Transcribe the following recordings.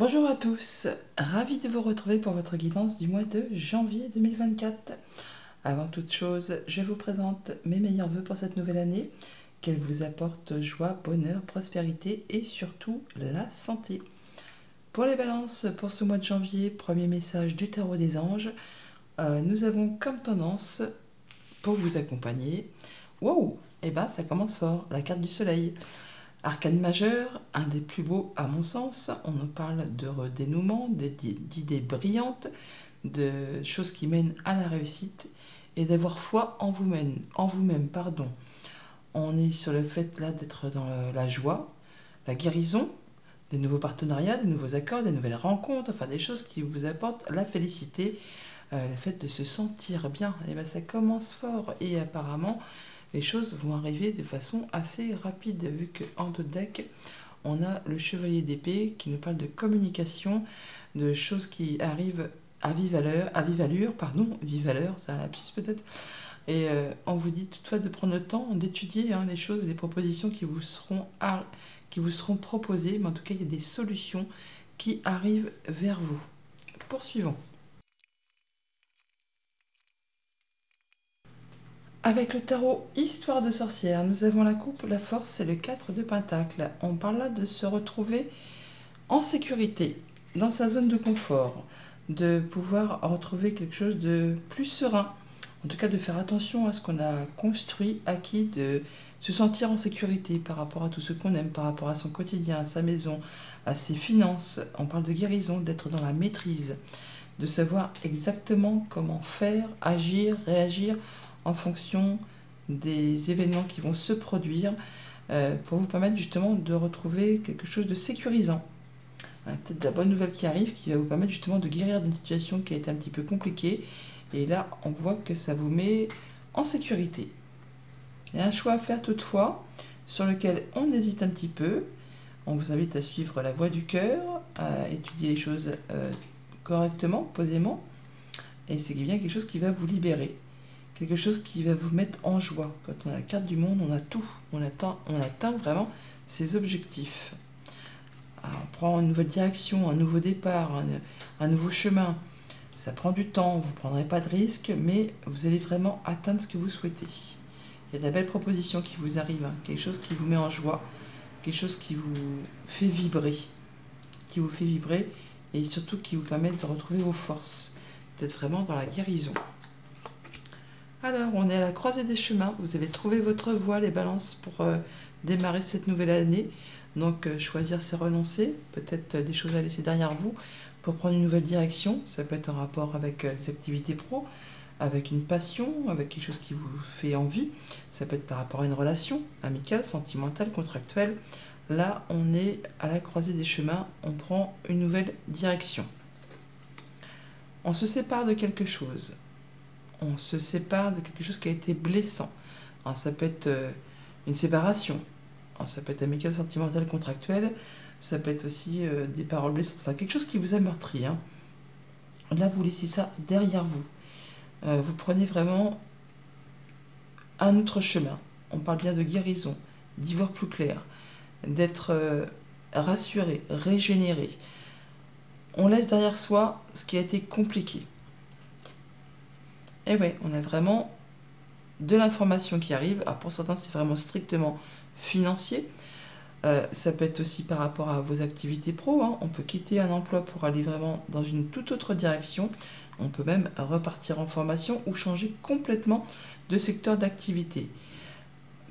Bonjour à tous, ravi de vous retrouver pour votre guidance du mois de janvier 2024. Avant toute chose, je vous présente mes meilleurs vœux pour cette nouvelle année, qu'elle vous apporte joie, bonheur, prospérité et surtout la santé. Pour les balances, pour ce mois de janvier, premier message du tarot des anges, nous avons comme tendance, pour vous accompagner, wow, et ben ça commence fort, la carte du soleil. Arcane majeur, un des plus beaux à mon sens, on nous parle de redénouement, d'idées brillantes, de choses qui mènent à la réussite et d'avoir foi en vous-même, pardon. On est sur le fait là d'être dans la joie, la guérison, des nouveaux partenariats, des nouveaux accords, des nouvelles rencontres, enfin des choses qui vous apportent la félicité, le fait de se sentir bien. Et ben ça commence fort et apparemment les choses vont arriver de façon assez rapide, vu qu'en dos de deck, on a le chevalier d'épée qui nous parle de communication, de choses qui arrivent à vive allure, c'est un lapsus peut-être, et on vous dit toutefois de prendre le temps d'étudier les choses, les propositions qui vous seront proposées, mais en tout cas il y a des solutions qui arrivent vers vous. Poursuivons. Avec le tarot Histoire de sorcière, nous avons la coupe, la force et le 4 de pentacle. On parle là de se retrouver en sécurité, dans sa zone de confort, de pouvoir retrouver quelque chose de plus serein. En tout cas, de faire attention à ce qu'on a construit, acquis, de se sentir en sécurité par rapport à tout ce qu'on aime, par rapport à son quotidien, à sa maison, à ses finances. On parle de guérison, d'être dans la maîtrise, de savoir exactement comment faire, agir, réagir en fonction des événements qui vont se produire pour vous permettre justement de retrouver quelque chose de sécurisant. Peut-être de la bonne nouvelle qui arrive qui va vous permettre justement de guérir d'une situation qui a été un petit peu compliquée. Et là, on voit que ça vous met en sécurité. Il y a un choix à faire toutefois sur lequel on hésite un petit peu. On vous invite à suivre la voie du cœur, à étudier les choses correctement, posément. Et c'est bien quelque chose qui va vous libérer. Quelque chose qui va vous mettre en joie. Quand on a la carte du monde, on a tout. On atteint vraiment ses objectifs. Alors, on prend une nouvelle direction, un nouveau départ, un nouveau chemin. Ça prend du temps, vous ne prendrez pas de risques, mais vous allez vraiment atteindre ce que vous souhaitez. Il y a de la belle proposition qui vous arrive, quelque chose qui vous met en joie, quelque chose qui vous fait vibrer, et surtout qui vous permet de retrouver vos forces, d'être vraiment dans la guérison. Alors, on est à la croisée des chemins. Vous avez trouvé votre voie, les balances, pour démarrer cette nouvelle année. Donc, choisir, c'est renoncer. Peut-être des choses à laisser derrière vous pour prendre une nouvelle direction. Ça peut être en rapport avec des activités pro, avec une passion, avec quelque chose qui vous fait envie. Ça peut être par rapport à une relation amicale, sentimentale, contractuelle. Là, on est à la croisée des chemins. On prend une nouvelle direction. On se sépare de quelque chose. On se sépare de quelque chose qui a été blessant. Alors, ça peut être une séparation. Alors, ça peut être amical, sentimental, contractuel. Ça peut être aussi des paroles blessantes. Enfin, quelque chose qui vous a meurtri. Là, vous laissez ça derrière vous. Vous prenez vraiment un autre chemin. On parle bien de guérison, d'y voir plus clair, d'être rassuré, régénéré. On laisse derrière soi ce qui a été compliqué. Et ouais, on a vraiment de l'information qui arrive. Alors pour certains, c'est vraiment strictement financier. Ça peut être aussi par rapport à vos activités pro. On peut quitter un emploi pour aller vraiment dans une toute autre direction. On peut même repartir en formation ou changer complètement de secteur d'activité.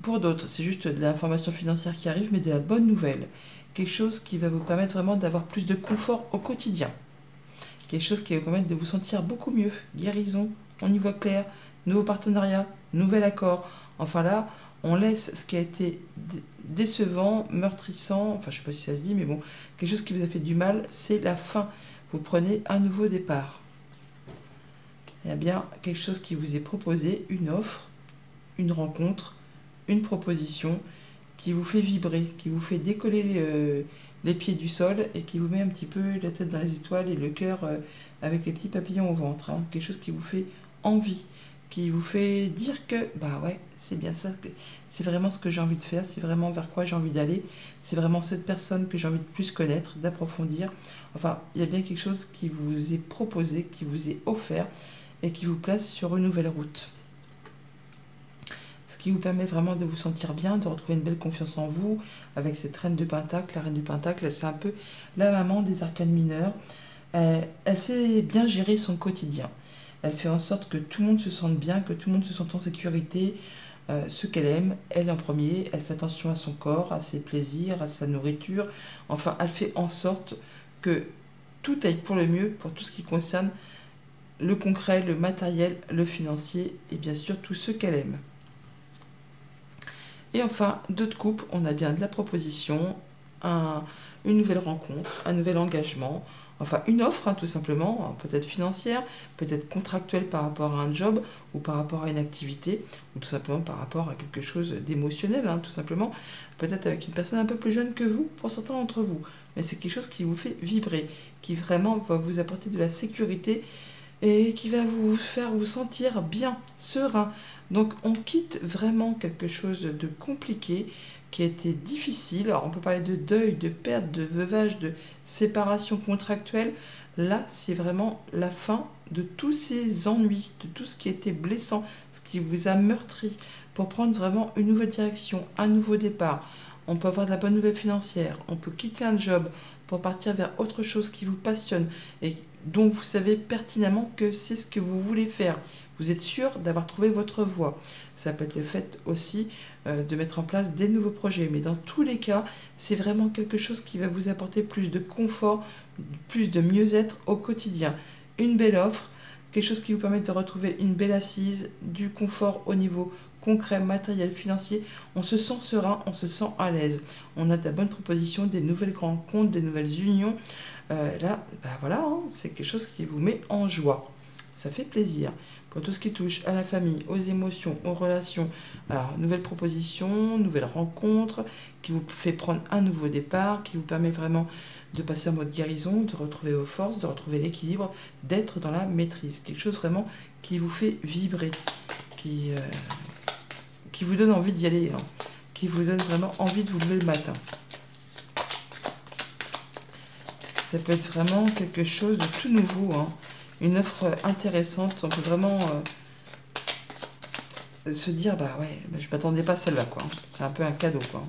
Pour d'autres, c'est juste de l'information financière qui arrive, mais de la bonne nouvelle. Quelque chose qui va vous permettre vraiment d'avoir plus de confort au quotidien. Quelque chose qui va vous permettre de vous sentir beaucoup mieux. Guérison, on y voit clair, nouveau partenariat, nouvel accord. Enfin là, on laisse ce qui a été décevant, meurtrissant, enfin je ne sais pas si ça se dit, mais bon, quelque chose qui vous a fait du mal, c'est la fin. Vous prenez un nouveau départ. Il y a bien quelque chose qui vous est proposé, une offre, une rencontre, une proposition qui vous fait vibrer, qui vous fait décoller les pieds du sol et qui vous met un petit peu la tête dans les étoiles et le cœur avec les petits papillons au ventre. Quelque chose qui vous fait envie, qui vous fait dire que, bah ouais, c'est bien ça, c'est vraiment ce que j'ai envie de faire, c'est vraiment vers quoi j'ai envie d'aller, c'est vraiment cette personne que j'ai envie de plus connaître, d'approfondir. Enfin, il y a bien quelque chose qui vous est proposé, qui vous est offert et qui vous place sur une nouvelle route. Ce qui vous permet vraiment de vous sentir bien, de retrouver une belle confiance en vous, avec cette reine de Pentacle. La reine de Pentacle, c'est un peu la maman des arcanes mineurs. Elle sait bien gérer son quotidien. Elle fait en sorte que tout le monde se sente bien, que tout le monde se sente en sécurité, ce qu'elle aime, elle en premier. Elle fait attention à son corps, à ses plaisirs, à sa nourriture. Enfin, elle fait en sorte que tout aille pour le mieux, pour tout ce qui concerne le concret, le matériel, le financier et bien sûr tout ce qu'elle aime. Et enfin, d'autres couples, on a bien de la proposition, une nouvelle rencontre, un nouvel engagement, enfin une offre tout simplement, peut-être financière, peut-être contractuelle par rapport à un job ou par rapport à une activité, ou tout simplement par rapport à quelque chose d'émotionnel, tout simplement, peut-être avec une personne un peu plus jeune que vous, pour certains d'entre vous. Mais c'est quelque chose qui vous fait vibrer, qui vraiment va vous apporter de la sécurité et qui va vous faire vous sentir bien, serein. Donc on quitte vraiment quelque chose de compliqué, qui a été difficile. Alors on peut parler de deuil, de perte, de veuvage, de séparation contractuelle. Là, c'est vraiment la fin de tous ces ennuis, de tout ce qui était blessant, ce qui vous a meurtri, pour prendre vraiment une nouvelle direction, un nouveau départ. On peut avoir de la bonne nouvelle financière, on peut quitter un job pour partir vers autre chose qui vous passionne et dont vous savez pertinemment que c'est ce que vous voulez faire. Vous êtes sûr d'avoir trouvé votre voie. Ça peut être le fait aussi de mettre en place des nouveaux projets. Mais dans tous les cas, c'est vraiment quelque chose qui va vous apporter plus de confort, plus de mieux-être au quotidien. Une belle offre, quelque chose qui vous permet de retrouver une belle assise, du confort au niveau concret, matériel, financier. On se sent serein, on se sent à l'aise. On a de la bonne proposition, des nouvelles rencontres, des nouvelles unions. Là, voilà, c'est quelque chose qui vous met en joie. Ça fait plaisir. Pour tout ce qui touche à la famille, aux émotions, aux relations, alors, nouvelle proposition, nouvelle rencontre, qui vous fait prendre un nouveau départ, qui vous permet vraiment de passer en mode guérison, de retrouver vos forces, de retrouver l'équilibre, d'être dans la maîtrise. Quelque chose vraiment qui vous fait vibrer, qui vous donne envie d'y aller, qui vous donne vraiment envie de vous lever le matin. Ça peut être vraiment quelque chose de tout nouveau, une offre intéressante. On peut vraiment se dire, bah ouais, je m'attendais pas à celle-là, quoi. C'est un peu un cadeau, quoi.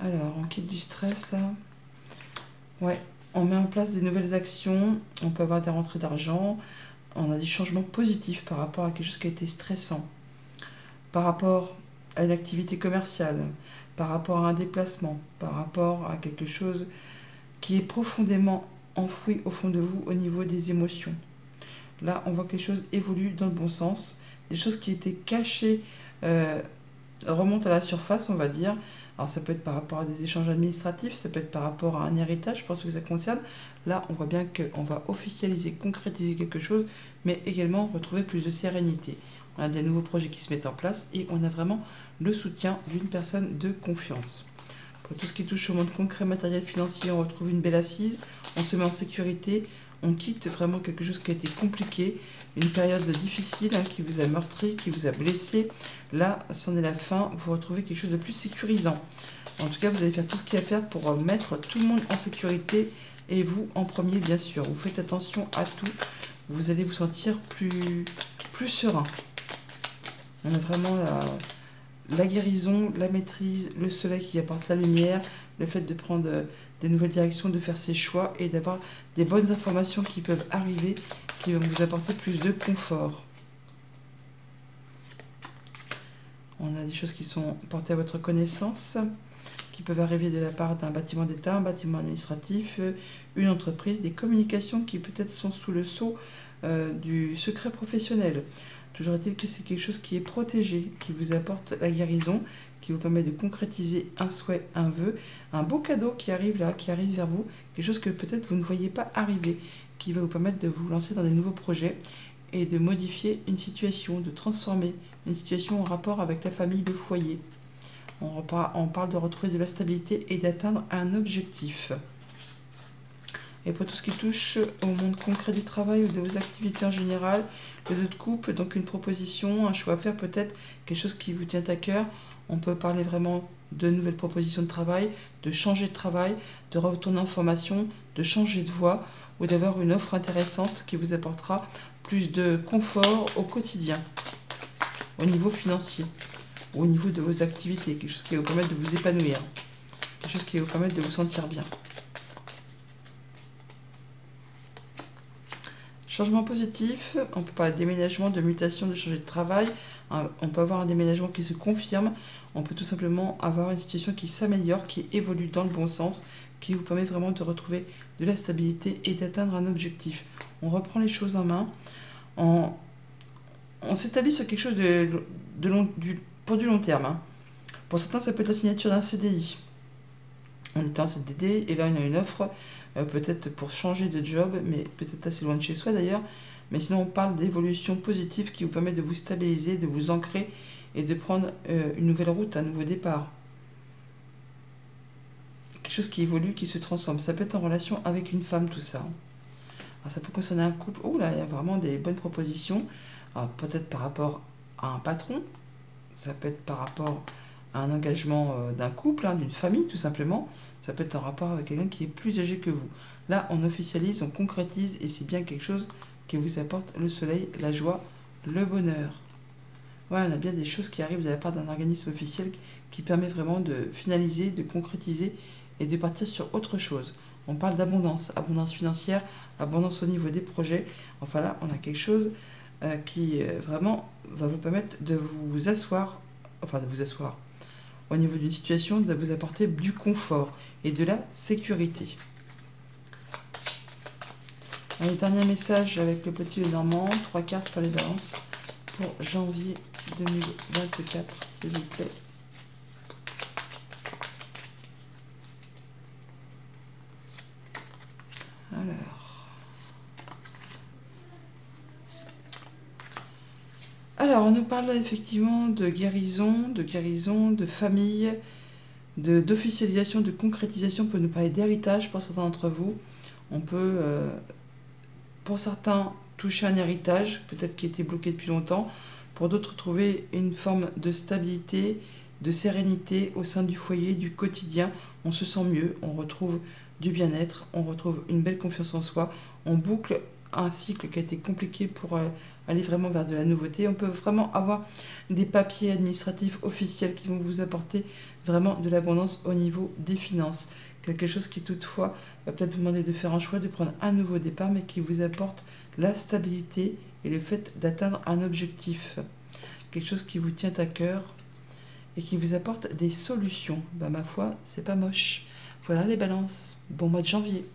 Alors, on quitte du stress, là. Ouais, on met en place des nouvelles actions. On peut avoir des rentrées d'argent. On a des changements positifs par rapport à quelque chose qui a été stressant. Par rapport à une activité commerciale, par rapport à un déplacement, par rapport à quelque chose qui est profondément enfoui au fond de vous au niveau des émotions. Là, on voit que les choses évoluent dans le bon sens. Des choses qui étaient cachées remontent à la surface, on va dire. Alors ça peut être par rapport à des échanges administratifs, ça peut être par rapport à un héritage, pour ce que ça concerne. Là, on voit bien qu'on va officialiser, concrétiser quelque chose, mais également retrouver plus de sérénité. On a des nouveaux projets qui se mettent en place et on a vraiment le soutien d'une personne de confiance. Pour tout ce qui touche au monde concret, matériel, financier, on retrouve une belle assise, on se met en sécurité, on quitte vraiment quelque chose qui a été compliqué, une période difficile qui vous a meurtri, qui vous a blessé. Là, c'en est la fin, vous retrouvez quelque chose de plus sécurisant. En tout cas, vous allez faire tout ce qu'il y a à faire pour mettre tout le monde en sécurité et vous en premier, bien sûr. Vous faites attention à tout, vous allez vous sentir plus serein. On a vraiment la guérison, la maîtrise, le soleil qui apporte la lumière, le fait de prendre des nouvelles directions, de faire ses choix et d'avoir des bonnes informations qui peuvent arriver, qui vont vous apporter plus de confort. On a des choses qui sont portées à votre connaissance, qui peuvent arriver de la part d'un bâtiment d'État, un bâtiment administratif, une entreprise, des communications qui peut-être sont sous le sceau du secret professionnel. Toujours est-il que c'est quelque chose qui est protégé, qui vous apporte la guérison, qui vous permet de concrétiser un souhait, un vœu, un beau cadeau qui arrive là, qui arrive vers vous, quelque chose que peut-être vous ne voyez pas arriver, qui va vous permettre de vous lancer dans des nouveaux projets et de modifier une situation, de transformer une situation en rapport avec la famille, le foyer. On parle de retrouver de la stabilité et d'atteindre un objectif. Et pour tout ce qui touche au monde concret du travail ou de vos activités en général, le 2 de coupe, donc une proposition, un choix à faire peut-être, quelque chose qui vous tient à cœur. On peut parler vraiment de nouvelles propositions de travail, de changer de travail, de retourner en formation, de changer de voie ou d'avoir une offre intéressante qui vous apportera plus de confort au quotidien, au niveau financier, ou au niveau de vos activités, quelque chose qui va vous permettre de vous épanouir, quelque chose qui va vous permettre de vous sentir bien. Changement positif, on peut parler de déménagement, de mutation, de changer de travail, on peut avoir un déménagement qui se confirme, on peut tout simplement avoir une situation qui s'améliore, qui évolue dans le bon sens, qui vous permet vraiment de retrouver de la stabilité et d'atteindre un objectif. On reprend les choses en main, on s'établit sur quelque chose pour du long terme. Pour certains, ça peut être la signature d'un CDI. On était en CDD et là, on a une offre, peut-être pour changer de job, mais peut-être assez loin de chez soi d'ailleurs. Mais sinon, on parle d'évolution positive qui vous permet de vous stabiliser, de vous ancrer et de prendre une nouvelle route, un nouveau départ. Quelque chose qui évolue, qui se transforme. Ça peut être en relation avec une femme, tout ça. Alors, ça peut concerner un couple. Oh là, il y a vraiment des bonnes propositions. Peut-être par rapport à un patron. Ça peut être par rapport à un engagement d'un couple, d'une famille, tout simplement. Ça peut être en rapport avec quelqu'un qui est plus âgé que vous. Là, on officialise, on concrétise, et c'est bien quelque chose qui vous apporte le soleil, la joie, le bonheur. Ouais, on a bien des choses qui arrivent de la part d'un organisme officiel qui permet vraiment de finaliser, de concrétiser et de partir sur autre chose. On parle d'abondance, abondance financière, abondance au niveau des projets. Enfin là, on a quelque chose qui vraiment va vous permettre de vous asseoir, au niveau d'une situation, de vous apporter du confort et de la sécurité. Un dernier message avec le petit Lenormand, 3 cartes pour les balances pour janvier 2024, s'il vous plaît. Alors, on nous parle effectivement de guérison, de famille, d'officialisation, de concrétisation. On peut nous parler d'héritage pour certains d'entre vous. On peut, pour certains, toucher un héritage, peut-être qui était bloqué depuis longtemps. Pour d'autres, trouver une forme de stabilité, de sérénité au sein du foyer, du quotidien. On se sent mieux, on retrouve du bien-être, on retrouve une belle confiance en soi. On boucle un cycle qui a été compliqué pour aller vraiment vers de la nouveauté. On peut vraiment avoir des papiers administratifs officiels qui vont vous apporter vraiment de l'abondance au niveau des finances. Quelque chose qui toutefois va peut-être vous demander de faire un choix, de prendre un nouveau départ, mais qui vous apporte la stabilité et le fait d'atteindre un objectif. Quelque chose qui vous tient à cœur et qui vous apporte des solutions. Ma foi, c'est pas moche. Voilà les balances. Bon mois de janvier.